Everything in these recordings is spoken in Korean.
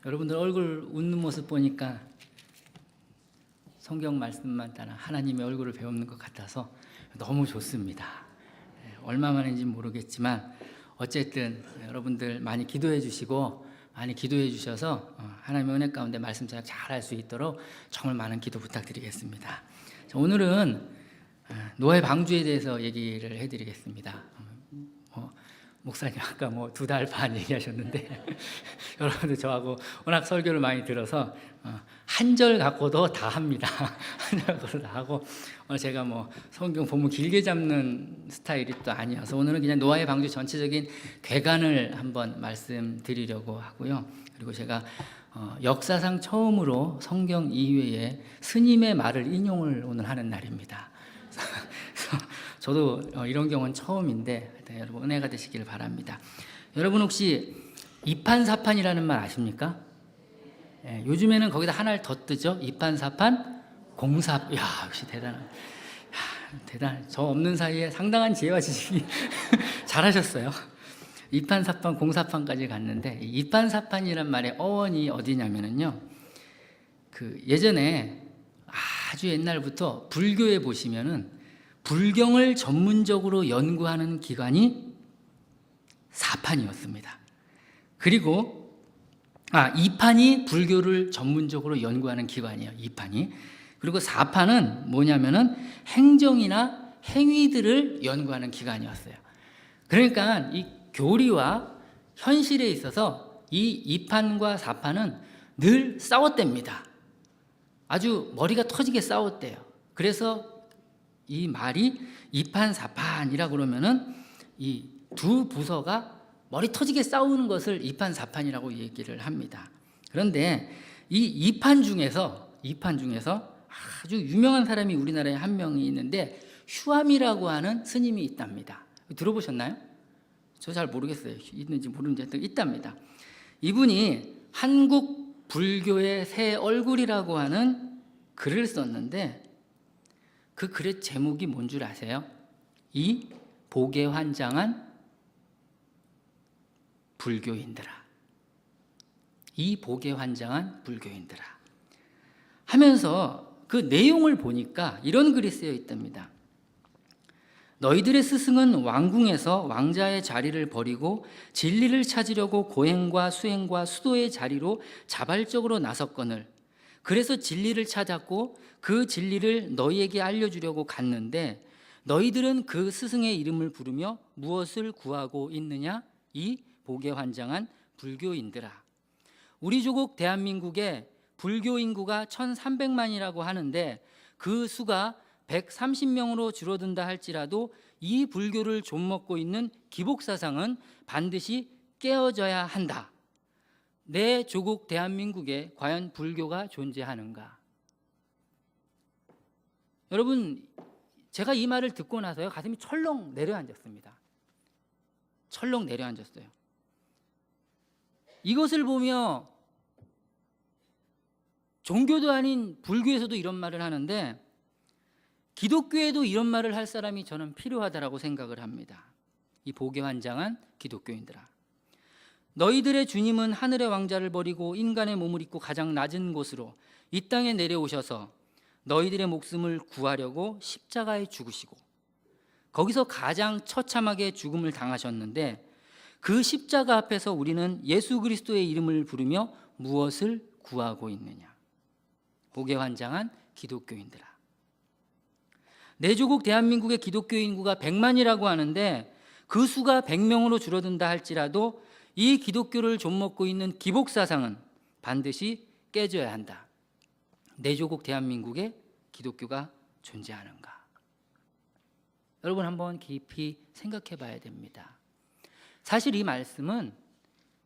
여러분들 얼굴 웃는 모습 보니까 성경 말씀만 따라 하나님의 얼굴을 배우는 것 같아서 너무 좋습니다. 얼마만인지 모르겠지만 어쨌든 여러분들 많이 기도해 주시고 많이 기도해 주셔서 하나님의 은혜 가운데 말씀 잘 할 수 있도록 정말 많은 기도 부탁드리겠습니다. 오늘은 노예 방주에 대해서 얘기를 해드리겠습니다. 목사님 아까 2달 반 얘기하셨는데 여러분들 저하고 워낙 설교를 많이 들어서 한 절 갖고도 다 합니다. 한 절 갖고도 다 하고 제가 성경 본문 길게 잡는 스타일이 또 아니어서 오늘은 그냥 노아의 방주 전체적인 괴간을 한번 말씀드리려고 하고요. 그리고 제가 역사상 처음으로 성경 이외에 스님의 말을 인용을 오늘 하는 날입니다. 저도 이런 경우는 처음인데 여러분 은혜가 되시길 바랍니다. 여러분 혹시 이판사판이라는 말 아십니까? 요즘에는 거기다 하나를 더 뜨죠. 이판사판 공사. 역시 대단한. 저 없는 사이에 상당한 지혜와 지식이 잘하셨어요. 이판사판 공사판까지 갔는데 이판사판이란 말의 어원이 어디냐면은요. 예전에 아주 옛날부터 불교에 보시면은 불경을 전문적으로 연구하는 기관이 사판이었습니다. 그리고 이판이 불교를 전문적으로 연구하는 기관이에요. 이판이. 그리고 사판은 뭐냐면은 행정이나 행위들을 연구하는 기관이었어요. 그러니까 이 교리와 현실에 있어서 이 이판과 사판은 늘 싸웠답니다. 아주 머리가 터지게 싸웠대요. 그래서 이 말이 이판사판이라고 그러면은 이 두 부서가 머리 터지게 싸우는 것을 이판사판이라고 얘기를 합니다. 그런데 이 이판 중에서 아주 유명한 사람이 우리나라에 한 명이 있는데 휴암이라고 하는 스님이 있답니다. 들어보셨나요? 저 잘 모르겠어요. 있는지 모르는지 있답니다. 이분이 한국 불교의 새 얼굴이라고 하는 글을 썼는데 그 글의 제목이 뭔 줄 아세요? 이 복에 환장한 불교인들아. 이 복에 환장한 불교인들아. 하면서 그 내용을 보니까 이런 글이 쓰여 있답니다. 너희들의 스승은 왕궁에서 왕자의 자리를 버리고 진리를 찾으려고 고행과 수행과 수도의 자리로 자발적으로 나섰거늘 그래서 진리를 찾았고 그 진리를 너희에게 알려주려고 갔는데 너희들은 그 스승의 이름을 부르며 무엇을 구하고 있느냐? 이 복에 환장한 불교인들아. 우리 조국 대한민국에 불교 인구가 1300만이라고 하는데 그 수가 130명으로 줄어든다 할지라도 이 불교를 좀먹고 있는 기복사상은 반드시 깨어져야 한다. 내 조국 대한민국에 과연 불교가 존재하는가? 여러분, 제가 이 말을 듣고 나서요 가슴이 철렁 내려앉았습니다. 철렁 내려앉았어요. 이것을 보며 종교도 아닌 불교에서도 이런 말을 하는데 기독교에도 이런 말을 할 사람이 저는 필요하다라고 생각을 합니다. 이 복에 환장한 기독교인들아. 너희들의 주님은 하늘의 왕자를 버리고 인간의 몸을 입고 가장 낮은 곳으로 이 땅에 내려오셔서 너희들의 목숨을 구하려고 십자가에 죽으시고 거기서 가장 처참하게 죽음을 당하셨는데 그 십자가 앞에서 우리는 예수 그리스도의 이름을 부르며 무엇을 구하고 있느냐? 복에 환장한 기독교인들아. 내 조국 대한민국의 기독교 인구가 100만이라고 하는데 그 수가 100명으로 줄어든다 할지라도 이 기독교를 좀먹고 있는 기복사상은 반드시 깨져야 한다. 내 조국 대한민국에 기독교가 존재하는가? 여러분 한번 깊이 생각해 봐야 됩니다. 사실 이 말씀은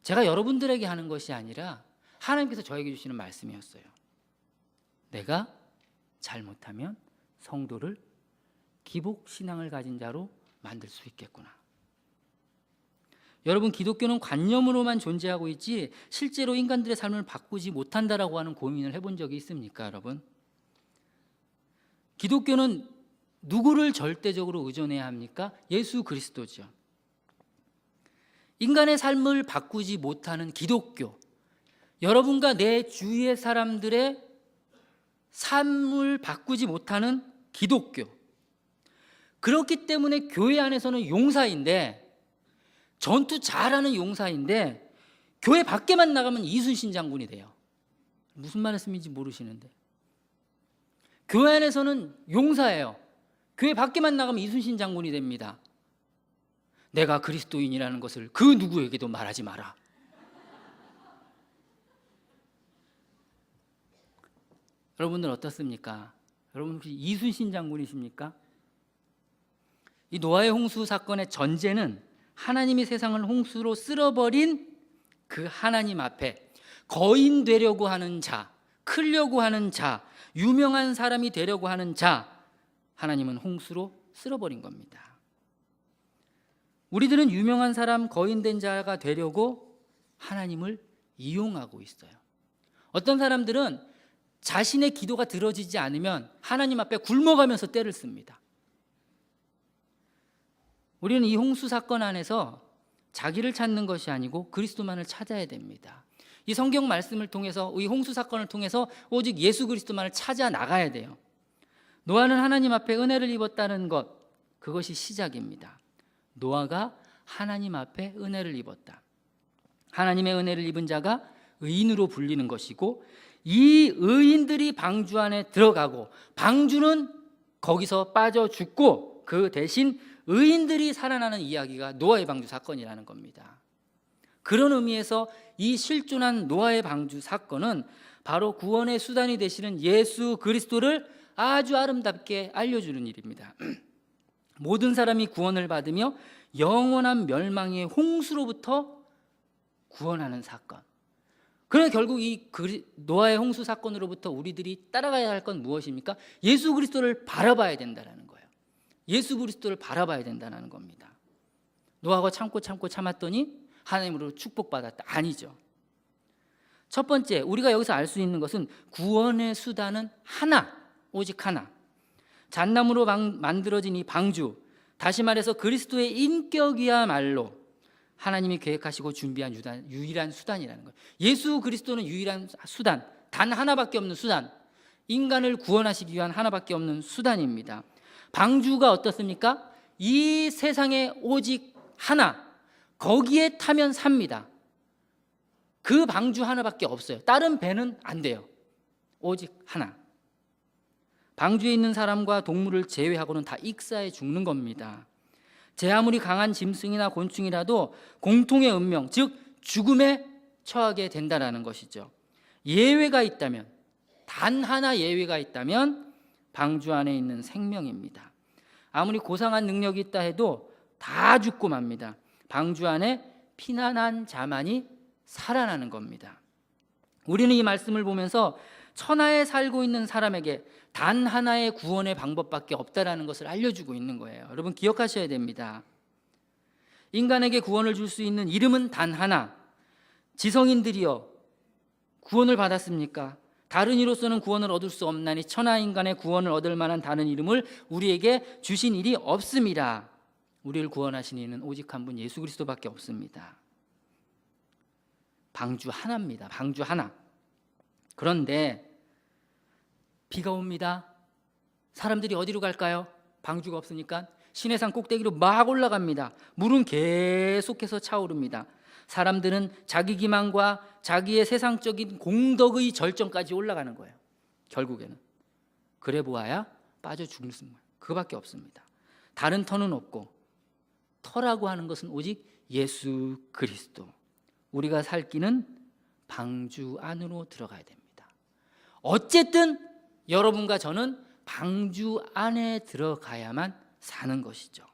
제가 여러분들에게 하는 것이 아니라 하나님께서 저에게 주시는 말씀이었어요. 내가 잘못하면 성도를 기복신앙을 가진 자로 만들 수 있겠구나. 여러분, 기독교는 관념으로만 존재하고 있지 실제로 인간들의 삶을 바꾸지 못한다라고 하는 고민을 해본 적이 있습니까, 여러분? 기독교는 누구를 절대적으로 의존해야 합니까? 예수 그리스도죠. 인간의 삶을 바꾸지 못하는 기독교, 여러분과 내 주위의 사람들의 삶을 바꾸지 못하는 기독교. 그렇기 때문에 교회 안에서는 용사인데, 전투 잘하는 용사인데 교회 밖에만 나가면 이순신 장군이 돼요. 무슨 말씀인지 모르시는데, 교회 안에서는 용사예요. 교회 밖에만 나가면 이순신 장군이 됩니다. 내가 그리스도인이라는 것을 그 누구에게도 말하지 마라. 여러분들 어떻습니까? 여러분 혹시 이순신 장군이십니까? 이 노아의 홍수 사건의 전제는 하나님이 세상을 홍수로 쓸어버린 그 하나님 앞에 거인 되려고 하는 자, 크려고 하는 자, 유명한 사람이 되려고 하는 자, 하나님은 홍수로 쓸어버린 겁니다. 우리들은 유명한 사람, 거인된 자가 되려고 하나님을 이용하고 있어요. 어떤 사람들은 자신의 기도가 들어지지 않으면 하나님 앞에 굶어가면서 떼를 씁니다. 우리는 이 홍수 사건 안에서 자기를 찾는 것이 아니고 그리스도만을 찾아야 됩니다. 이 성경 말씀을 통해서, 이 홍수 사건을 통해서 오직 예수 그리스도만을 찾아 나가야 돼요. 노아는 하나님 앞에 은혜를 입었다는 것, 그것이 시작입니다. 노아가 하나님 앞에 은혜를 입었다. 하나님의 은혜를 입은 자가 의인으로 불리는 것이고, 이 의인들이 방주 안에 들어가고 방주는 거기서 빠져 죽고 그 대신 의인들이 살아나는 이야기가 노아의 방주 사건이라는 겁니다. 그런 의미에서 이 실존한 노아의 방주 사건은 바로 구원의 수단이 되시는 예수 그리스도를 아주 아름답게 알려주는 일입니다. 모든 사람이 구원을 받으며 영원한 멸망의 홍수로부터 구원하는 사건. 그러나 결국 이 노아의 홍수 사건으로부터 우리들이 따라가야 할 건 무엇입니까? 예수 그리스도를 바라봐야 된다는 거예요. 예수 그리스도를 바라봐야 된다는 겁니다. 노아가 참고 참았더니 하나님으로 축복받았다. 아니죠. 첫 번째, 우리가 여기서 알 수 있는 것은 구원의 수단은 하나, 오직 하나. 잣나무로 만들어진 이 방주, 다시 말해서 그리스도의 인격이야말로 하나님이 계획하시고 준비한 유일한 수단이라는 거예요. 예수 그리스도는 유일한 수단, 단 하나밖에 없는 수단, 인간을 구원하시기 위한 하나밖에 없는 수단입니다. 방주가 어떻습니까? 이 세상에 오직 하나, 거기에 타면 삽니다. 그 방주 하나밖에 없어요. 다른 배는 안 돼요. 오직 하나. 방주에 있는 사람과 동물을 제외하고는 다 익사해 죽는 겁니다. 제 아무리 강한 짐승이나 곤충이라도 공통의 운명, 즉 죽음에 처하게 된다는 것이죠. 예외가 있다면, 단 하나 예외가 있다면 방주 안에 있는 생명입니다. 아무리 고상한 능력이 있다 해도 다 죽고 맙니다. 방주 안에 피난한 자만이 살아나는 겁니다. 우리는 이 말씀을 보면서 천하에 살고 있는 사람에게 단 하나의 구원의 방법밖에 없다라는 것을 알려주고 있는 거예요. 여러분 기억하셔야 됩니다. 인간에게 구원을 줄 수 있는 이름은 단 하나. 지성인들이여 구원을 받았습니까? 다른 이로서는 구원을 얻을 수 없나니 천하 인간의 구원을 얻을 만한 다른 이름을 우리에게 주신 일이 없습니다. 우리를 구원하신 이는 오직 한 분 예수 그리스도밖에 없습니다. 방주 하나입니다. 방주 하나. 그런데 비가 옵니다. 사람들이 어디로 갈까요? 방주가 없으니까 시내산 꼭대기로 막 올라갑니다. 물은 계속해서 차오릅니다. 사람들은 자기 기만과 자기의 세상적인 공덕의 절정까지 올라가는 거예요. 결국에는 그래 보아야 빠져 죽는 거예요. 그거밖에 없습니다. 다른 터는 없고, 터라고 하는 것은 오직 예수 그리스도. 우리가 살 길은 방주 안으로 들어가야 됩니다. 어쨌든 여러분과 저는 방주 안에 들어가야만 사는 것이죠.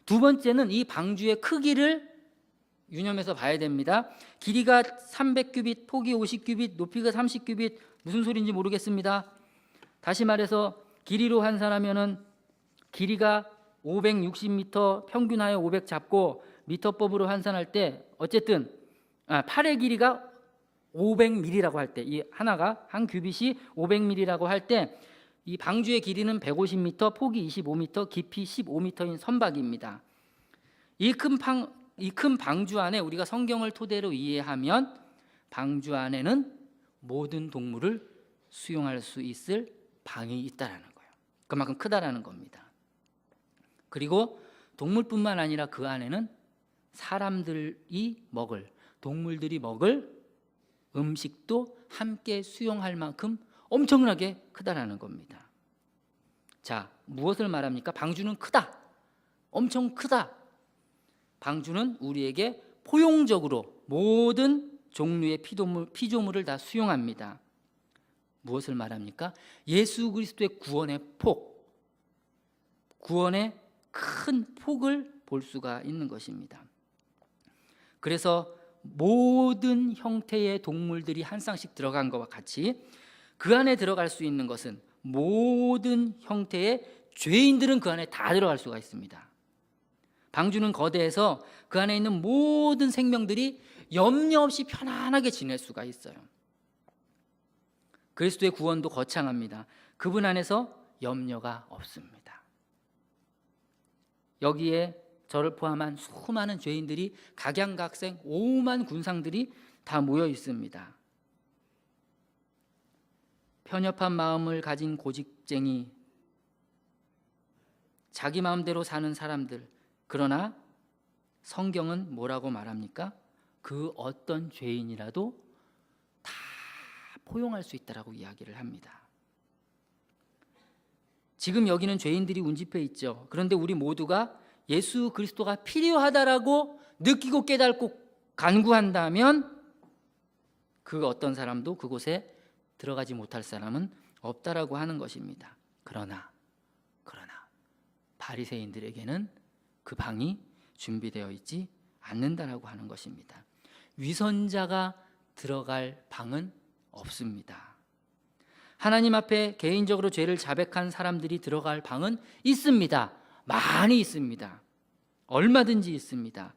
두 번째는 이 방주의 크기를 유념해서 봐야 됩니다. 길이가 300규빗, 폭이 50규빗, 높이가 30규빗, 무슨 소리인지 모르겠습니다. 다시 말해서 길이로 환산하면은 길이가 560m, 평균하여 500 잡고 미터법으로 환산할 때 어쨌든 팔의 길이가 500mm라고 할 때, 이 하나가 한 규빗이 500mm라고 할 때 이 방주의 길이는 150m, 폭이 25m, 깊이 15m인 선박입니다. 이 큰 방주 안에 우리가 성경을 토대로 이해하면 방주 안에는 모든 동물을 수용할 수 있을 방이 있다라는 거예요. 그만큼 크다라는 겁니다. 그리고 동물뿐만 아니라 그 안에는 사람들이 먹을, 동물들이 먹을 음식도 함께 수용할 만큼 엄청나게 크다라는 겁니다. 자, 무엇을 말합니까? 방주는 크다, 엄청 크다. 방주는 우리에게 포용적으로 모든 종류의 피조물을 다 수용합니다. 무엇을 말합니까? 예수 그리스도의 구원의 폭, 구원의 큰 폭을 볼 수가 있는 것입니다. 그래서 모든 형태의 동물들이 한 쌍씩 들어간 것과 같이 그 안에 들어갈 수 있는 것은 모든 형태의 죄인들은 그 안에 다 들어갈 수가 있습니다. 방주는 거대해서 그 안에 있는 모든 생명들이 염려 없이 편안하게 지낼 수가 있어요. 그리스도의 구원도 거창합니다. 그분 안에서 염려가 없습니다. 여기에 저를 포함한 수많은 죄인들이 각양각색 오만 군상들이 다 모여 있습니다. 편협한 마음을 가진 고집쟁이, 자기 마음대로 사는 사람들. 그러나 성경은 뭐라고 말합니까? 그 어떤 죄인이라도 다 포용할 수 있다라고 이야기를 합니다. 지금 여기는 죄인들이 운집해 있죠. 그런데 우리 모두가 예수 그리스도가 필요하다라고 느끼고 깨닫고 간구한다면 그 어떤 사람도 그곳에 들어가지 못할 사람은 없다라고 하는 것입니다. 그러나 바리새인들에게는 그 방이 준비되어 있지 않는다라고 하는 것입니다. 위선자가 들어갈 방은 없습니다. 하나님 앞에 개인적으로 죄를 자백한 사람들이 들어갈 방은 있습니다. 많이 있습니다. 얼마든지 있습니다.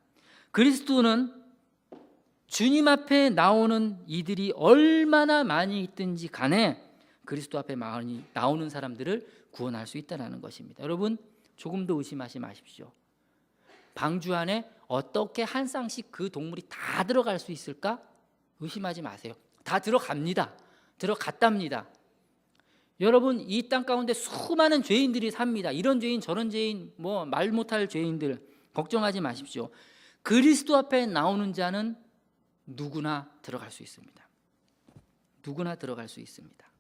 그리스도는 주님 앞에 나오는 이들이 얼마나 많이 있든지 간에 그리스도 앞에 많이 나오는 사람들을 구원할 수 있다는 것입니다. 여러분, 조금 더 의심하지 마십시오. 방주 안에 어떻게 한 쌍씩 그 동물이 다 들어갈 수 있을까? 의심하지 마세요. 다 들어갑니다. 들어갔답니다. 여러분, 이 땅 가운데 수많은 죄인들이 삽니다. 이런 죄인 저런 죄인, 뭐 말 못할 죄인들 걱정하지 마십시오. 그리스도 앞에 나오는 자는 누구나 들어갈 수 있습니다. 누구나 들어갈 수 있습니다.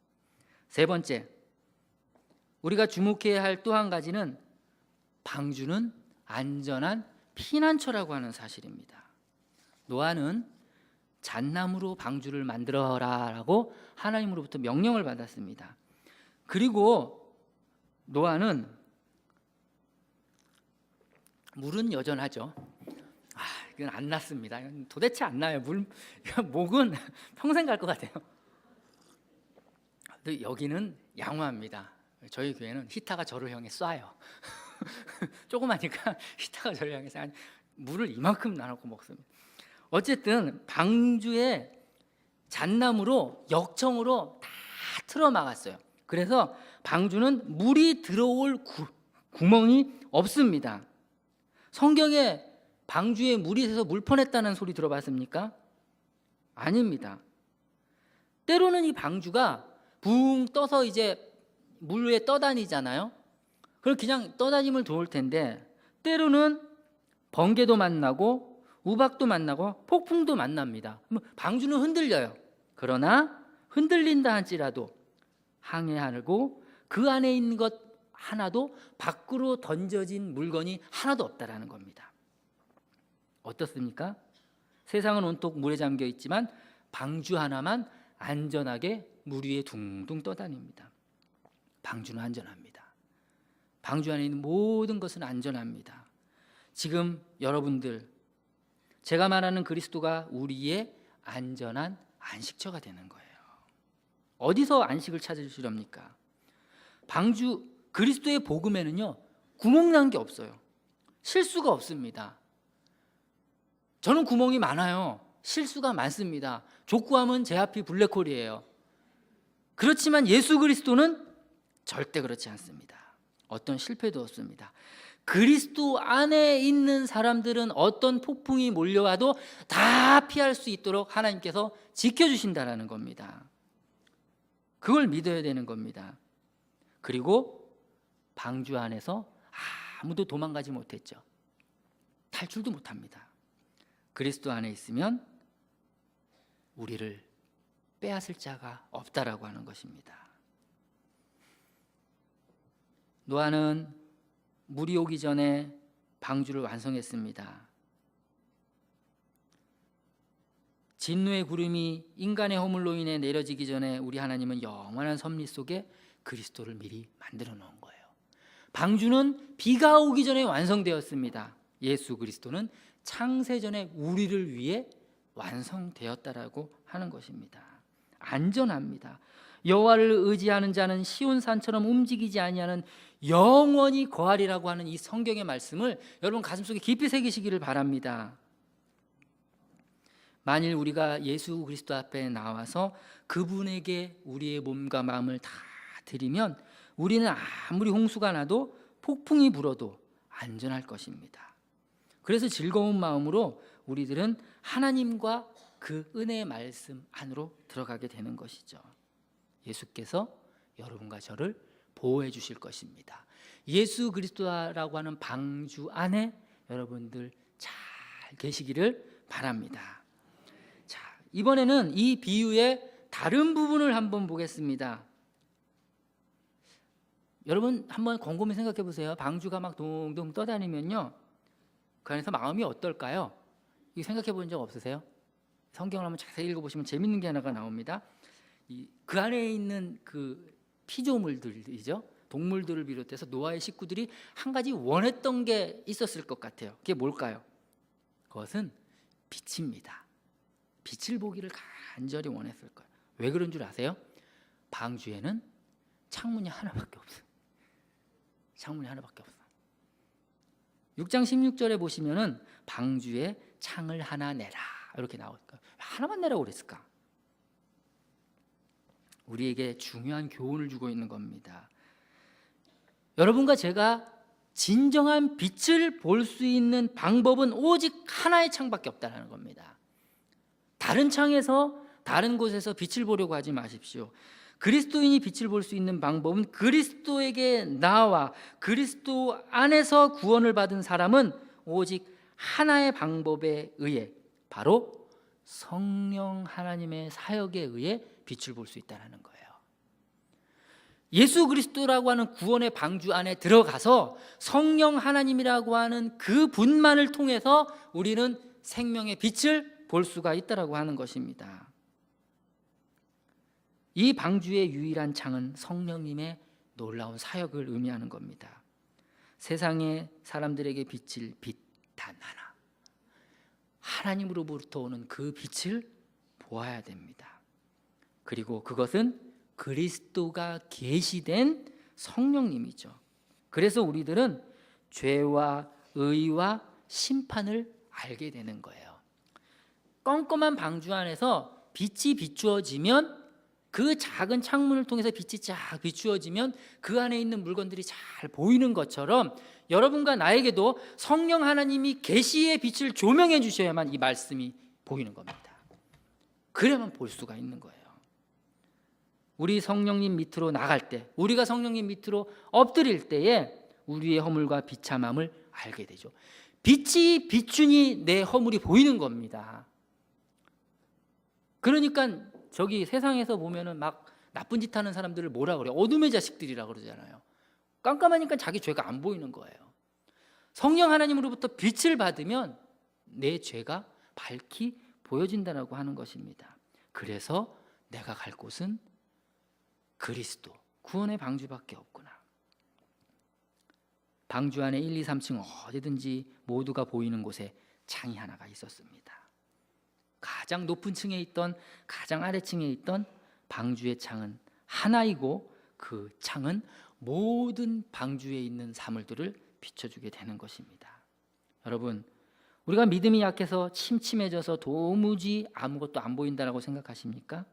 세 번째, 우리가 주목해야 할 또 한 가지는 방주는 안전한 피난처라고 하는 사실입니다. 노아는 잣나무로 방주를 만들어라라고 하나님으로부터 명령을 받았습니다. 그리고 노아는 물은 여전하죠. 이건 안 났습니다. 이건 도대체 안 나요. 목은 평생 갈 것 같아요. 근데 여기는 양호합니다. 저희 교회는 히타가 저를 향해 쏴요. 조그마니까 히타가 저를 향해 쏴요. 물을 이만큼 나눠서 먹습니다. 어쨌든 방주에 잣나무로 역청으로 다 틀어 막았어요. 그래서 방주는 물이 들어올 구멍이 없습니다. 성경에 방주에 물이 새서 물 퍼냈다는 소리 들어봤습니까? 아닙니다. 때로는 이 방주가 붕 떠서 이제 물 위에 떠다니잖아요. 그걸 그냥 떠다니면 좋을 텐데 때로는 번개도 만나고 우박도 만나고 폭풍도 만납니다. 방주는 흔들려요. 그러나 흔들린다 할지라도 항해하고 그 안에 있는 것 하나도 밖으로 던져진 물건이 하나도 없다라는 겁니다. 어떻습니까? 세상은 온통 물에 잠겨 있지만 방주 하나만 안전하게 물 위에 둥둥 떠다닙니다. 방주는 안전합니다. 방주 안에 있는 모든 것은 안전합니다. 지금 여러분들, 제가 말하는 그리스도가 우리의 안전한 안식처가 되는 거예요. 어디서 안식을 찾으시렵니까? 방주, 그리스도의 복음에는요 구멍 난 게 없어요. 실수가 없습니다. 저는 구멍이 많아요. 실수가 많습니다. 족구하면 제 앞이 블랙홀이에요. 그렇지만 예수 그리스도는 절대 그렇지 않습니다. 어떤 실패도 없습니다. 그리스도 안에 있는 사람들은 어떤 폭풍이 몰려와도 다 피할 수 있도록 하나님께서 지켜주신다라는 겁니다. 그걸 믿어야 되는 겁니다. 그리고 방주 안에서 아무도 도망가지 못했죠. 탈출도 못합니다. 그리스도 안에 있으면 우리를 빼앗을 자가 없다라고 하는 것입니다. 노아는 물이 오기 전에 방주를 완성했습니다. 진노의 구름이 인간의 허물로 인해 내려지기 전에 우리 하나님은 영원한 섭리 속에 그리스도를 미리 만들어 놓은 거예요. 방주는 비가 오기 전에 완성되었습니다. 예수 그리스도는 창세전에 우리를 위해 완성되었다라고 하는 것입니다. 안전합니다. 여호와를 의지하는 자는 시온산처럼 움직이지 아니하는 영원히 거하리라고 하는 이 성경의 말씀을 여러분 가슴속에 깊이 새기시기를 바랍니다. 만일 우리가 예수 그리스도 앞에 나와서 그분에게 우리의 몸과 마음을 다 드리면 우리는 아무리 홍수가 나도 폭풍이 불어도 안전할 것입니다. 그래서 즐거운 마음으로 우리들은 하나님과 그 은혜의 말씀 안으로 들어가게 되는 것이죠. 예수께서 여러분과 저를 보호해 주실 것입니다. 예수 그리스도라고 하는 방주 안에 여러분들 잘 계시기를 바랍니다. 자, 이번에는 이 비유의 다른 부분을 한번 보겠습니다. 여러분 한번 곰곰이 생각해 보세요. 방주가 막 동동 떠다니면요, 그 안에서 마음이 어떨까요? 이 생각해 본 적 없으세요? 성경을 한번 자세히 읽어보시면 재밌는 게 하나가 나옵니다. 그 안에 있는 그 피조물들이죠, 동물들을 비롯해서 노아의 식구들이 한 가지 원했던 게 있었을 것 같아요. 그게 뭘까요? 그것은 빛입니다. 빛을 보기를 간절히 원했을 거예요. 왜 그런 줄 아세요? 방주에는 창문이 하나밖에 없어요. 창문이 하나밖에 없어요. 6장 16절에 보시면은 방주에 창을 하나 내라 이렇게 나오니까 하나만 내라고 그랬을까? 우리에게 중요한 교훈을 주고 있는 겁니다. 여러분과 제가 진정한 빛을 볼 수 있는 방법은 오직 하나의 창밖에 없다는 겁니다. 다른 창에서 다른 곳에서 빛을 보려고 하지 마십시오. 그리스도인이 빛을 볼 수 있는 방법은 그리스도에게 나와 그리스도 안에서 구원을 받은 사람은 오직 하나의 방법에 의해, 바로 성령 하나님의 사역에 의해 빛을 볼 수 있다는 거예요. 예수 그리스도라고 하는 구원의 방주 안에 들어가서 성령 하나님이라고 하는 그 분만을 통해서 우리는 생명의 빛을 볼 수가 있다라고 하는 것입니다. 이 방주의 유일한 창은 성령님의 놀라운 사역을 의미하는 겁니다. 세상의 사람들에게 비칠 빛 단 하나, 하나님으로부터 오는 그 빛을 보아야 됩니다. 그리고 그것은 그리스도가 계시된 성령님이죠. 그래서 우리들은 죄와 의와 심판을 알게 되는 거예요. 껌껌한 방주 안에서 빛이 비추어지면, 그 작은 창문을 통해서 빛이 쫙 비추어지면 그 안에 있는 물건들이 잘 보이는 것처럼 여러분과 나에게도 성령 하나님이 계시의 빛을 조명해 주셔야만 이 말씀이 보이는 겁니다. 그래야만 볼 수가 있는 거예요. 우리 성령님 밑으로 나갈 때, 우리가 성령님 밑으로 엎드릴 때에 우리의 허물과 비참함을 알게 되죠. 빛이 비추니 내 허물이 보이는 겁니다. 그러니까 저기 세상에서 보면은 막 나쁜 짓 하는 사람들을 뭐라 그래요? 어둠의 자식들이라 그러잖아요. 깜깜하니까 자기 죄가 안 보이는 거예요. 성령 하나님으로부터 빛을 받으면 내 죄가 밝히 보여진다고 하는 것입니다. 그래서 내가 갈 곳은 그리스도, 구원의 방주밖에 없구나. 방주 안에 1, 2, 3층 어디든지 모두가 보이는 곳에 창이 하나가 있었습니다. 가장 높은 층에 있던, 가장 아래층에 있던 방주의 창은 하나이고, 그 창은 모든 방주에 있는 사물들을 비춰주게 되는 것입니다. 여러분, 우리가 믿음이 약해서 침침해져서 도무지 아무것도 안 보인다라고 생각하십니까?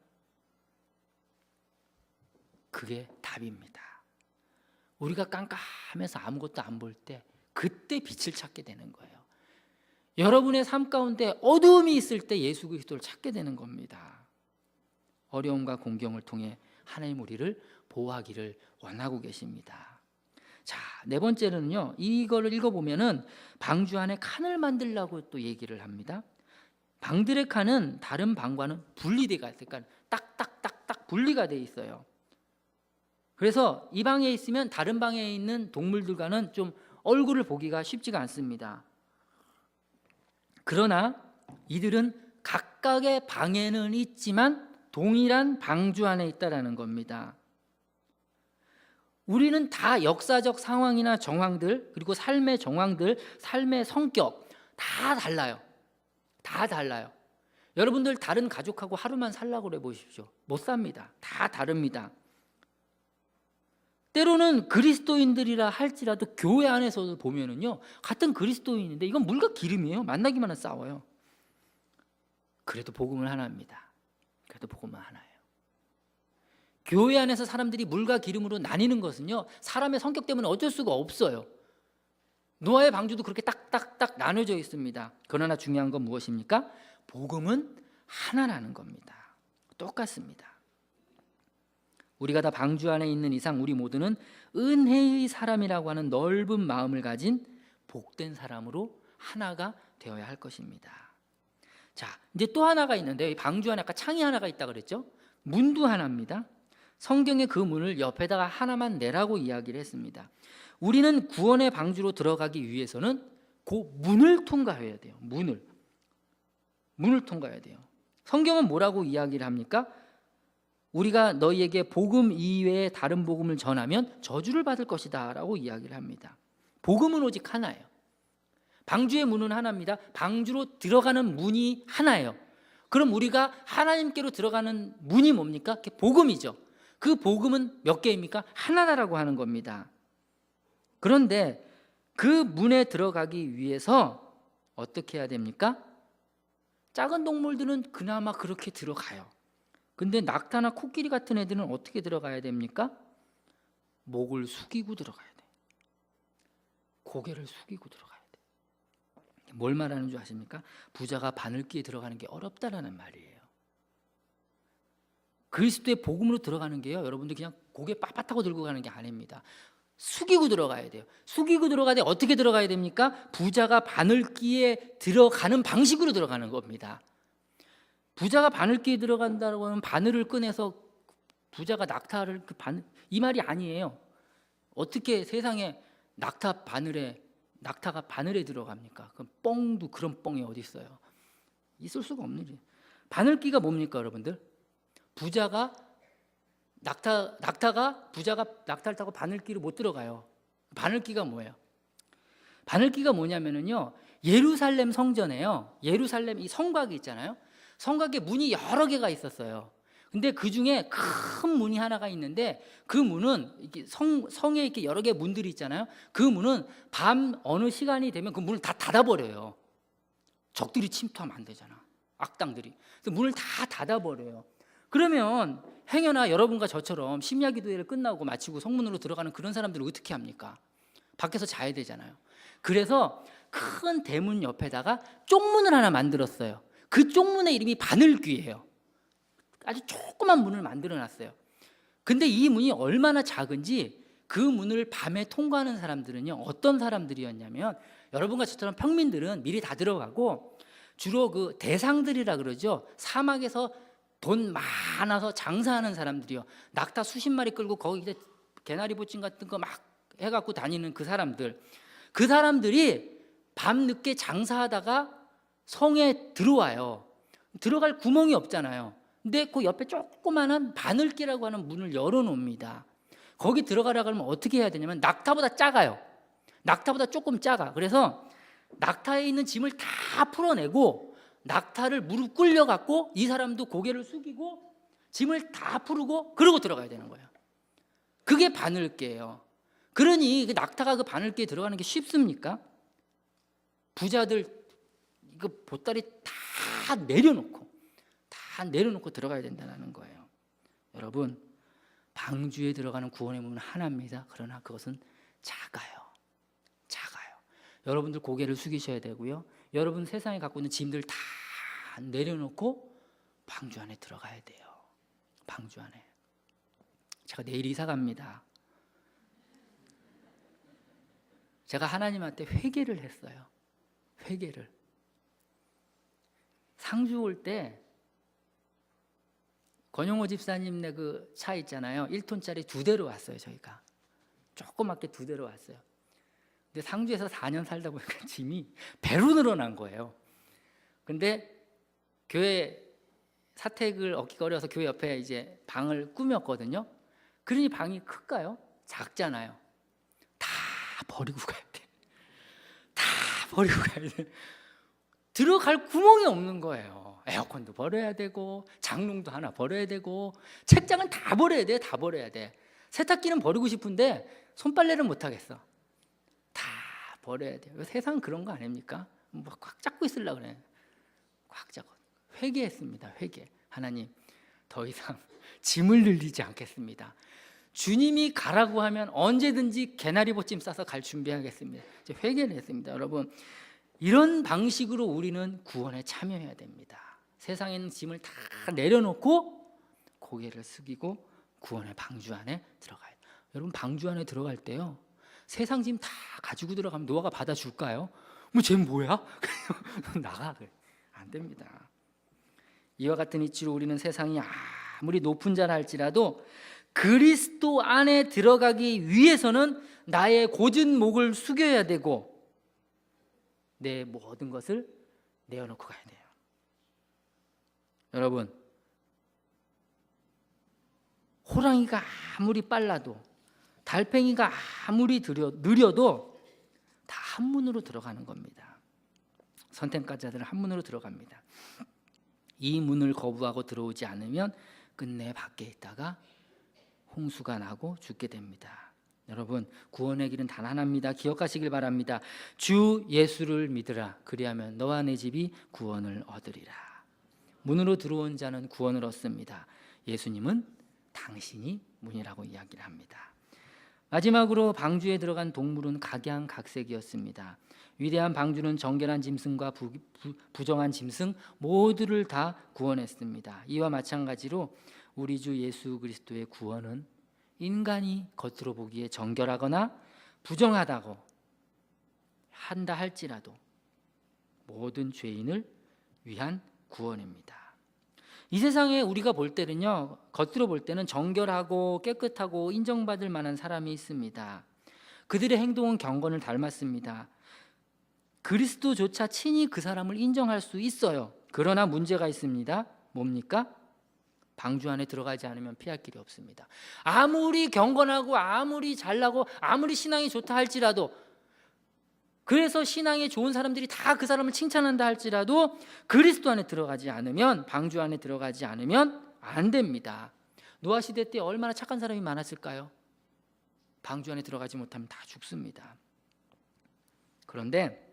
그게 답입니다. 우리가 깜깜해서 아무것도 안 볼 때 그때 빛을 찾게 되는 거예요. 여러분의 삶 가운데 어두움이 있을 때 예수 그리스도를 찾게 되는 겁니다. 어려움과 공경을 통해 하나님 우리를 보호하기를 원하고 계십니다. 자, 네 번째는요, 이거를 읽어보면은 방주 안에 칸을 만들라고 또 얘기를 합니다. 방들의 칸은 다른 방과는 분리돼가, 그러니까 딱딱딱딱 분리가 돼 있어요. 그래서 이 방에 있으면 다른 방에 있는 동물들과는 좀 얼굴을 보기가 쉽지가 않습니다. 그러나 이들은 각각의 방에는 있지만 동일한 방주 안에 있다라는 겁니다. 우리는 다 역사적 상황이나 정황들, 그리고 삶의 정황들, 삶의 성격 다 달라요. 다 달라요. 여러분들 다른 가족하고 하루만 살라고 그래 보십시오. 못 삽니다. 다 다릅니다. 때로는 그리스도인들이라 할지라도 교회 안에서도 보면은요, 같은 그리스도인인데 이건 물과 기름이에요. 만나기만 하면 싸워요. 그래도 복음은 하나입니다. 그래도 복음은 하나예요. 교회 안에서 사람들이 물과 기름으로 나뉘는 것은요, 사람의 성격 때문에 어쩔 수가 없어요. 노아의 방주도 그렇게 딱딱딱 나눠져 있습니다. 그러나 중요한 건 무엇입니까? 복음은 하나라는 겁니다. 똑같습니다. 우리가 다 방주 안에 있는 이상 우리 모두는 은혜의 사람이라고 하는 넓은 마음을 가진 복된 사람으로 하나가 되어야 할 것입니다. 자, 이제 또 하나가 있는데, 방주 안에 아까 창이 하나가 있다고 그랬죠? 문도 하나입니다. 성경에 그 문을 옆에다가 하나만 내라고 이야기를 했습니다. 우리는 구원의 방주로 들어가기 위해서는 그 문을 통과해야 돼요. 문을 통과해야 돼요. 성경은 뭐라고 이야기를 합니까? 우리가 너희에게 복음 이외에 다른 복음을 전하면 저주를 받을 것이다 라고 이야기를 합니다. 복음은 오직 하나예요. 방주의 문은 하나입니다. 방주로 들어가는 문이 하나예요. 그럼 우리가 하나님께로 들어가는 문이 뭡니까? 그게 복음이죠. 그 복음은 몇 개입니까? 하나다라고 하는 겁니다. 그런데 그 문에 들어가기 위해서 어떻게 해야 됩니까? 작은 동물들은 그나마 그렇게 들어가요. 근데 낙타나 코끼리 같은 애들은 어떻게 들어가야 됩니까? 목을 숙이고 들어가야 돼. 고개를 숙이고 들어가야 돼. 뭘 말하는 줄 아십니까? 부자가 바늘귀에 들어가는 게 어렵다라는 말이에요. 그리스도의 복음으로 들어가는 게요, 여러분들 그냥 고개 빳빳하고 들고 가는 게 아닙니다. 숙이고 들어가야 돼요. 숙이고 들어가야 돼. 어떻게 들어가야 됩니까? 부자가 바늘귀에 들어가는 방식으로 들어가는 겁니다. 부자가 바늘귀에 들어간다고 하면 바늘을 꺼내서 부자가 낙타를 이 말이 아니에요. 어떻게 세상에 낙타가 바늘에 들어갑니까? 그 뻥도 그런 뻥이 어디 있어요? 있을 수가 없는 일이에요. 바늘귀가 뭡니까, 여러분들? 낙타가 부자가 낙타를 타고 바늘귀로 못 들어가요. 바늘귀가 뭐예요? 바늘귀가 뭐냐면은요, 예루살렘 성전에요. 예루살렘 이 성곽이 있잖아요. 성곽에 문이 여러 개가 있었어요. 근데 그 중에 큰 문이 하나가 있는데, 그 문은 이렇게 성에 이렇게 여러 개 문들이 있잖아요. 그 문은 밤 어느 시간이 되면 그 문을 다 닫아버려요. 적들이 침투하면 안 되잖아. 악당들이. 그래서 문을 다 닫아버려요. 그러면 행여나 여러분과 저처럼 심야 기도회를 끝나고 마치고 성문으로 들어가는 그런 사람들을 어떻게 합니까? 밖에서 자야 되잖아요. 그래서 큰 대문 옆에다가 쪽문을 하나 만들었어요. 그 쪽문의 이름이 바늘귀예요. 아주 조그만 문을 만들어 놨어요. 근데 이 문이 얼마나 작은지 그 문을 밤에 통과하는 사람들은요, 어떤 사람들이었냐면, 여러분과 저처럼 평민들은 미리 다 들어가고, 주로 그 대상들이라 그러죠. 사막에서 돈 많아서 장사하는 사람들이요. 낙타 수십 마리 끌고 거기 이제 개나리 보침 같은 거 막 해갖고 다니는 그 사람들이 밤늦게 장사하다가 성에 들어와요. 들어갈 구멍이 없잖아요. 근데 그 옆에 조그마한 바늘귀라고 하는 문을 열어놓습니다. 거기 들어가려고 하면 어떻게 해야 되냐면, 낙타보다 작아요. 낙타보다 조금 작아. 그래서 낙타에 있는 짐을 다 풀어내고 낙타를 무릎 꿇려갖고 이 사람도 고개를 숙이고 짐을 다 풀고 그러고 들어가야 되는 거예요. 그게 바늘귀예요. 그러니 그 낙타가 그 바늘귀에 들어가는 게 쉽습니까? 부자들 이거 보따리 다 내려놓고 들어가야 된다는 거예요. 여러분, 방주에 들어가는 구원의 문은 하나입니다. 그러나 그것은 작아요. 여러분들 고개를 숙이셔야 되고요. 여러분 세상에 갖고 있는 짐들 다 내려놓고 방주 안에 들어가야 돼요. 방주 안에. 제가 내일 이사 갑니다. 제가 하나님한테 회개를 했어요. 회개를. 상주 올 때 권영호 집사님네 그 차 있잖아요. 1톤짜리 2대로 왔어요. 저희가 조그맣게 2대로 왔어요. 근데 상주에서 4년 살다 보니까 짐이 배로 늘어난 거예요. 근데 교회 사택을 얻기가 어려워서 교회 옆에 이제 방을 꾸몄거든요. 그러니 방이 클까요? 작잖아요. 다 버리고 가야 돼. 다 버리고 가야 돼. 들어갈 구멍이 없는 거예요. 에어컨도 버려야 되고 장롱도 하나 버려야 되고 책장은 다 버려야 돼. 다 버려야 돼. 세탁기는 버리고 싶은데 손빨래를 못 하겠어. 다 버려야 돼요. 세상은 그런 거 아닙니까? 뭐 꽉 잡고 있으려고 그래. 꽉 잡고. 회개했습니다. 회개. 하나님, 더 이상 짐을 늘리지 않겠습니다. 주님이 가라고 하면 언제든지 개나리 보찜 싸서 갈 준비하겠습니다. 이제 회개를 했습니다. 여러분, 이런 방식으로 우리는 구원에 참여해야 됩니다. 세상에 있는 짐을 다 내려놓고 고개를 숙이고 구원의 방주 안에 들어가요. 여러분, 방주 안에 들어갈 때요, 세상 짐 다 가지고 들어가면 노아가 받아줄까요? 뭐 쟤 뭐야? 나가. 안 됩니다. 이와 같은 이치로 우리는 세상이 아무리 높은 자라 할지라도 그리스도 안에 들어가기 위해서는 나의 곧은 목을 숙여야 되고 내 모든 것을 내어놓고 가야 돼요. 여러분, 호랑이가 아무리 빨라도 달팽이가 아무리 느려도 다 한문으로 들어가는 겁니다. 선택자들은 한문으로 들어갑니다. 이 문을 거부하고 들어오지 않으면 끝내 밖에 있다가 홍수가 나고 죽게 됩니다. 여러분, 구원의 길은 단 하나입니다. 기억하시길 바랍니다. 주 예수를 믿으라. 그리하면 너와 내 집이 구원을 얻으리라. 문으로 들어온 자는 구원을 얻습니다. 예수님은 당신이 문이라고 이야기를 합니다. 마지막으로 방주에 들어간 동물은 각양각색이었습니다. 위대한 방주는 정결한 짐승과 부정한 짐승 모두를 다 구원했습니다. 이와 마찬가지로 우리 주 예수 그리스도의 구원은 인간이 겉으로 보기에 정결하거나 부정하다고 한다 할지라도 모든 죄인을 위한 구원입니다. 이 세상에 우리가 볼 때는요, 겉으로 볼 때는 정결하고 깨끗하고 인정받을 만한 사람이 있습니다. 그들의 행동은 경건을 닮았습니다. 그리스도조차 친히 그 사람을 인정할 수 있어요. 그러나 문제가 있습니다. 뭡니까? 방주 안에 들어가지 않으면 피할 길이 없습니다. 아무리 경건하고 아무리 잘나고 아무리 신앙이 좋다 할지라도, 그래서 신앙이 좋은 사람들이 다 그 사람을 칭찬한다 할지라도 그리스도 안에 들어가지 않으면, 방주 안에 들어가지 않으면 안 됩니다. 노아 시대 때 얼마나 착한 사람이 많았을까요? 방주 안에 들어가지 못하면 다 죽습니다. 그런데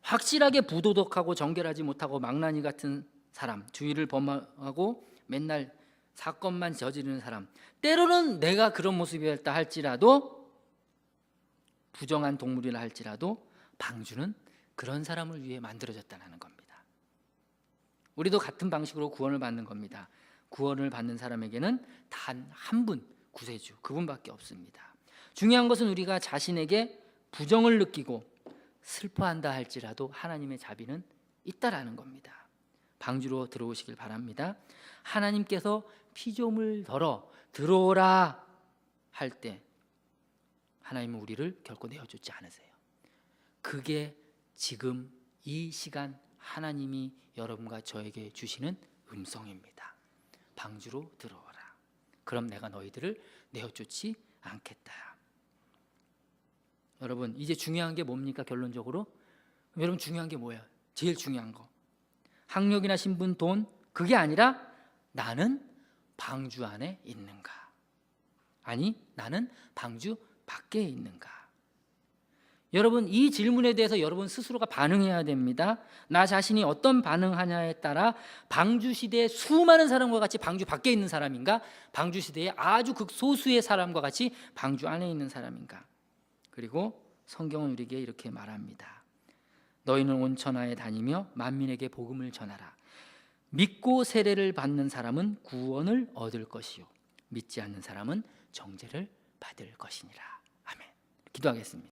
확실하게 부도덕하고 정결하지 못하고 망나니 같은 사람, 주의를 범하고 맨날 사건만 저지르는 사람, 때로는 내가 그런 모습이었다 할지라도, 부정한 동물이라 할지라도 방주는 그런 사람을 위해 만들어졌다는 겁니다. 우리도 같은 방식으로 구원을 받는 겁니다. 구원을 받는 사람에게는 단 한 분, 구세주, 그분밖에 없습니다. 중요한 것은 우리가 자신에게 부정을 느끼고 슬퍼한다 할지라도 하나님의 자비는 있다라는 겁니다. 방주로 들어오시길 바랍니다. 하나님께서 피조물 덜어 들어오라 할 때 하나님은 우리를 결코 내어주지 않으세요. 그게 지금 이 시간 하나님이 여러분과 저에게 주시는 음성입니다. 방주로 들어오라. 그럼 내가 너희들을 내어주지 않겠다. 여러분, 이제 중요한 게 뭡니까? 결론적으로 여러분, 중요한 게 뭐예요? 제일 중요한 거, 학력이나 신분, 돈, 그게 아니라 나는 방주 안에 있는가, 아니 나는 방주 밖에 있는가. 여러분, 이 질문에 대해서 여러분 스스로가 반응해야 됩니다. 나 자신이 어떤 반응하냐에 따라 방주시대의 수많은 사람과 같이 방주 밖에 있는 사람인가, 방주시대의 아주 극소수의 사람과 같이 방주 안에 있는 사람인가. 그리고 성경은 우리에게 이렇게 말합니다. 너희는 온 천하에 다니며 만민에게 복음을 전하라. 믿고 세례를 받는 사람은 구원을 얻을 것이요 믿지 않는 사람은 정죄를 받을 것이니라. 아멘. 기도하겠습니다.